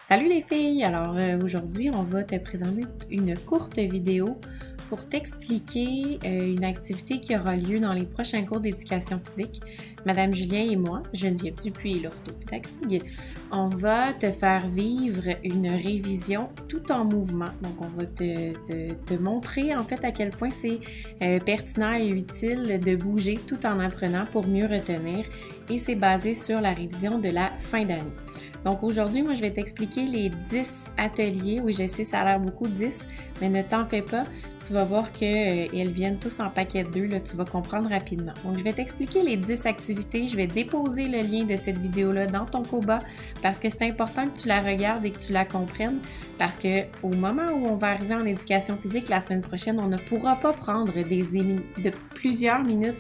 Salut les filles! Alors aujourd'hui, on va te présenter une courte vidéo pour t'expliquer une activité qui aura lieu dans les prochains cours d'éducation physique. Madame Julien et moi, Geneviève Dupuis, l'orthopédagogue, on va te faire vivre une révision tout en mouvement. Donc, on va te montrer en fait à quel point c'est pertinent et utile de bouger tout en apprenant pour mieux retenir et c'est basé sur la révision de la fin d'année. Donc aujourd'hui, moi, je vais t'expliquer les 10 ateliers. Oui, je sais, ça a l'air beaucoup 10, mais ne t'en fais pas. Tu vas voir qu'ils viennent tous en paquet de 2, là, tu vas comprendre rapidement. Donc, je vais t'expliquer les 10 activités. Je vais déposer le lien de cette vidéo-là dans ton Koba parce que c'est important que tu la regardes et que tu la comprennes parce qu'au moment où on va arriver en éducation physique la semaine prochaine, on ne pourra pas prendre de plusieurs minutes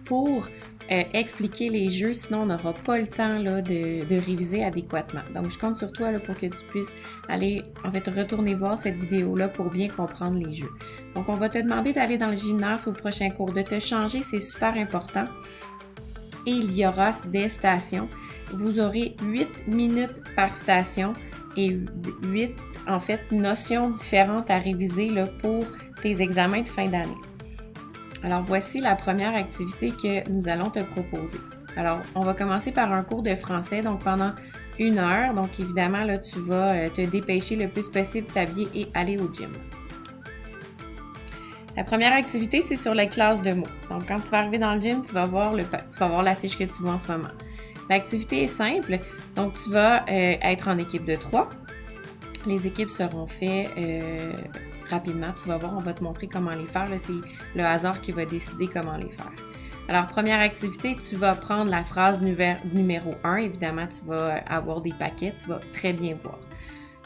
pour expliquer les jeux, sinon on n'aura pas le temps là, de réviser adéquatement. Donc, je compte sur toi là, pour que tu puisses aller, retourner voir cette vidéo-là pour bien comprendre les jeux. Donc, on va te demander d'aller dans le gymnase au prochain cours, de te changer, c'est super important. Et il y aura des stations. Vous aurez 8 minutes par station et 8, notions différentes à réviser là, pour tes examens de fin d'année. Alors, voici la première activité que nous allons te proposer. Alors, on va commencer par un cours de français, donc pendant 1 heure. Donc, évidemment, là, tu vas te dépêcher le plus possible, t'habiller et aller au gym. La première activité, c'est sur les classes de mots. Donc, quand tu vas arriver dans le gym, tu vas voir l'affiche que tu vois en ce moment. L'activité est simple. Donc, tu vas être en équipe de 3. Les équipes seront faites rapidement. Tu vas voir, on va te montrer comment les faire. Là, c'est le hasard qui va décider comment les faire. Alors, première activité, tu vas prendre la phrase numéro 1. Évidemment, tu vas avoir des paquets. Tu vas très bien voir.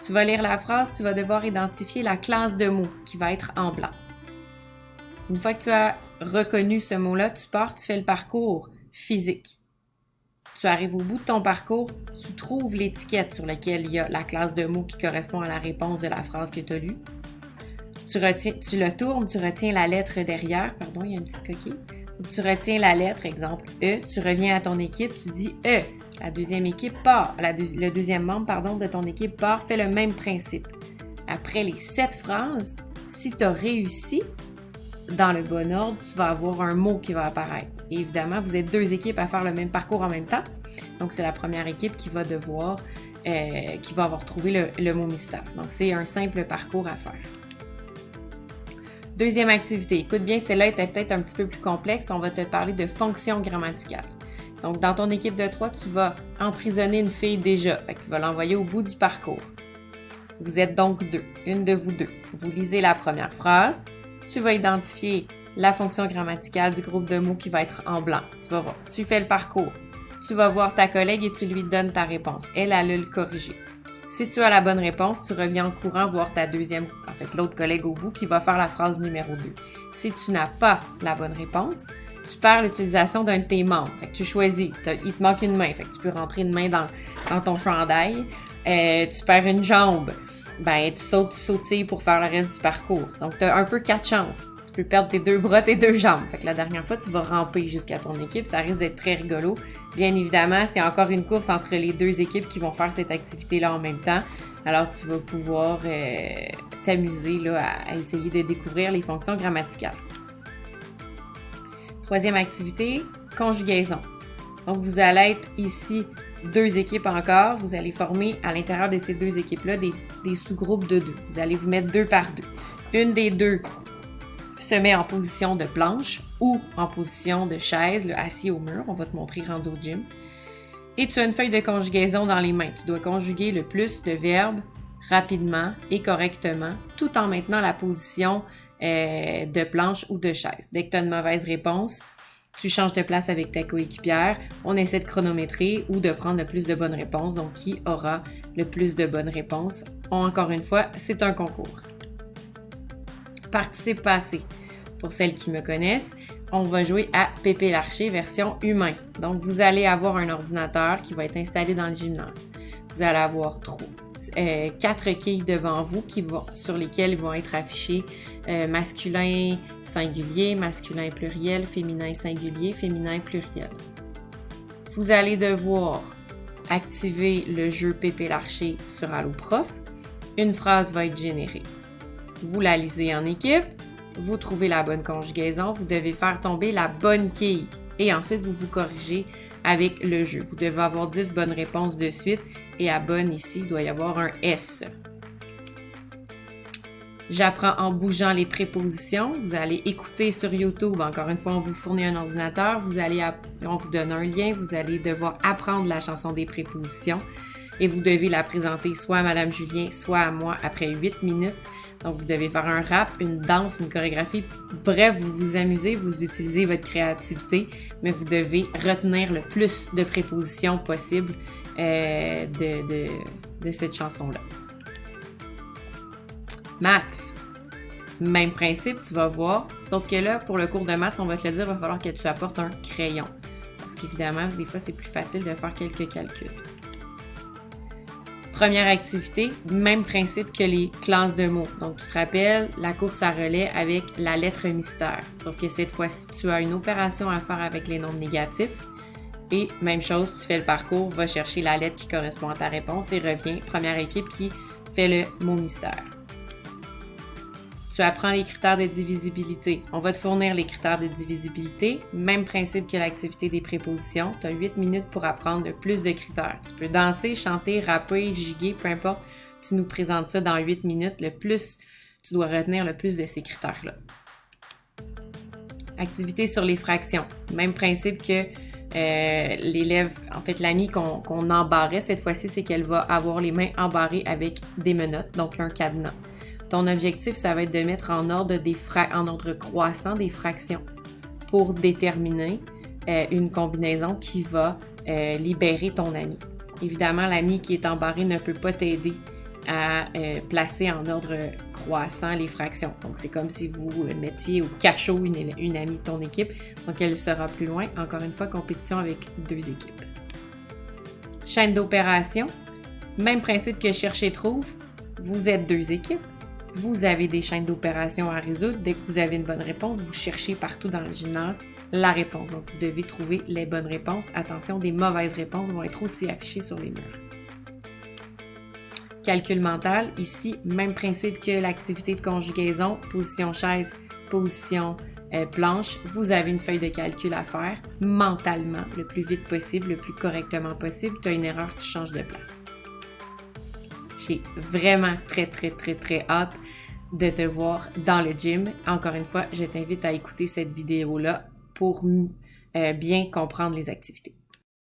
Tu vas lire la phrase. Tu vas devoir identifier la classe de mots qui va être en blanc. Une fois que tu as reconnu ce mot-là, tu pars, tu fais le parcours physique. Tu arrives au bout de ton parcours, tu trouves l'étiquette sur laquelle il y a la classe de mots qui correspond à la réponse de la phrase que tu as lue. Tu le tournes, tu retiens la lettre derrière. Pardon, il y a une petite coquille. Tu retiens la lettre, exemple E. Tu reviens à ton équipe, tu dis E. La deuxième équipe part. Le deuxième membre, de ton équipe part, fait le même principe. Après les 7 phrases, si tu as réussi dans le bon ordre, tu vas avoir un mot qui va apparaître. Et évidemment, vous êtes 2 équipes à faire le même parcours en même temps. Donc, c'est la première équipe qui va avoir trouvé le mot mystère. Donc, c'est un simple parcours à faire. Deuxième activité. Écoute bien, celle-là était peut-être un petit peu plus complexe. On va te parler de fonctions grammaticales. Donc, dans ton équipe de 3, tu vas emprisonner une fille déjà. Fait que tu vas l'envoyer au bout du parcours. Vous êtes donc 2. Une de vous 2. Vous lisez la première phrase. Tu vas identifier la fonction grammaticale du groupe de mots qui va être en blanc. Tu vas voir. Tu fais le parcours. Tu vas voir ta collègue et tu lui donnes ta réponse. Elle a le corriger. Si tu as la bonne réponse, tu reviens en courant voir l'autre collègue au bout qui va faire la phrase numéro 2. Si tu n'as pas la bonne réponse, tu perds l'utilisation d'un de tes membres. Fait que tu choisis. Il te manque une main. Fait que tu peux rentrer une main dans ton chandail. Tu perds une jambe. Tu sautilles pour faire le reste du parcours. Donc, tu as un peu 4 chances. Tu peux perdre tes 2 bras, tes 2 jambes. Fait que la dernière fois, tu vas ramper jusqu'à ton équipe. Ça risque d'être très rigolo. Bien évidemment, c'est encore une course entre les 2 équipes qui vont faire cette activité-là en même temps. Alors, tu vas pouvoir t'amuser là, à essayer de découvrir les fonctions grammaticales. Troisième activité, conjugaison. Donc, vous allez être ici 2 équipes encore. Vous allez former à l'intérieur de ces 2 équipes-là des sous-groupes de 2. Vous allez vous mettre 2 par 2. Une des 2 se met en position de planche ou en position de chaise, là, assis au mur. On va te montrer rendu au gym. Et tu as une feuille de conjugaison dans les mains. Tu dois conjuguer le plus de verbes rapidement et correctement, tout en maintenant la position de planche ou de chaise. Dès que tu as une mauvaise réponse, tu changes de place avec ta coéquipière. On essaie de chronométrer ou de prendre le plus de bonnes réponses. Donc, qui aura le plus de bonnes réponses? Encore une fois, c'est un concours. Participe passé. Pour celles qui me connaissent, on va jouer à Pépé Larcher version humain. Donc, vous allez avoir un ordinateur qui va être installé dans le gymnase. Vous allez avoir 4 quilles devant vous sur lesquelles vont être affichés masculin singulier, masculin pluriel, féminin singulier, féminin pluriel. Vous allez devoir activer le jeu Pépé Larcher sur Alloprof. Une phrase va être générée. Vous la lisez en équipe, vous trouvez la bonne conjugaison, vous devez faire tomber la bonne quille et ensuite vous vous corrigez avec le jeu. Vous devez avoir 10 bonnes réponses de suite et à bonne ici, il doit y avoir un S. J'apprends en bougeant les prépositions. Vous allez écouter sur YouTube. Encore une fois, on vous fournit un ordinateur. On vous donne un lien. Vous allez devoir apprendre la chanson des prépositions et vous devez la présenter soit à Madame Julien, soit à moi après 8 minutes. Donc, vous devez faire un rap, une danse, une chorégraphie. Bref, vous vous amusez, vous utilisez votre créativité, mais vous devez retenir le plus de prépositions possible de cette chanson-là. Maths. Même principe, tu vas voir. Sauf que là, pour le cours de maths, on va te le dire, il va falloir que tu apportes un crayon. Parce qu'évidemment, des fois, c'est plus facile de faire quelques calculs. Première activité, même principe que les classes de mots. Donc, tu te rappelles, la course à relais avec la lettre mystère. Sauf que cette fois-ci, tu as une opération à faire avec les nombres négatifs. Et même chose, tu fais le parcours, va chercher la lettre qui correspond à ta réponse et reviens. Première équipe qui fait le mot mystère. Tu apprends les critères de divisibilité. On va te fournir les critères de divisibilité. Même principe que l'activité des prépositions. Tu as 8 minutes pour apprendre le plus de critères. Tu peux danser, chanter, rapper, giguer, peu importe. Tu nous présentes ça dans 8 minutes. Tu dois retenir le plus de ces critères-là. Activité sur les fractions. Même principe que l'élève, en fait l'amie qu'on embarrait cette fois-ci, c'est qu'elle va avoir les mains embarrées avec des menottes, donc un cadenas. Ton objectif, ça va être de mettre en ordre en ordre croissant des fractions pour déterminer une combinaison qui va libérer ton ami. Évidemment, l'ami qui est embarré ne peut pas t'aider à placer en ordre croissant les fractions. Donc, c'est comme si vous mettiez au cachot une amie de ton équipe. Donc, elle sera plus loin. Encore une fois, compétition avec 2 équipes. Chaîne d'opération. Même principe que cherche et trouve. Vous êtes 2 équipes. Vous avez des chaînes d'opération à résoudre. Dès que vous avez une bonne réponse, vous cherchez partout dans le gymnase la réponse. Donc, vous devez trouver les bonnes réponses. Attention, des mauvaises réponses vont être aussi affichées sur les murs. Calcul mental. Ici, même principe que l'activité de conjugaison. Position chaise, position planche. Vous avez une feuille de calcul à faire mentalement, le plus vite possible, le plus correctement possible. Tu as une erreur, tu changes de place. J'ai vraiment très hâte de te voir dans le gym. Encore une fois, je t'invite à écouter cette vidéo-là pour bien comprendre les activités.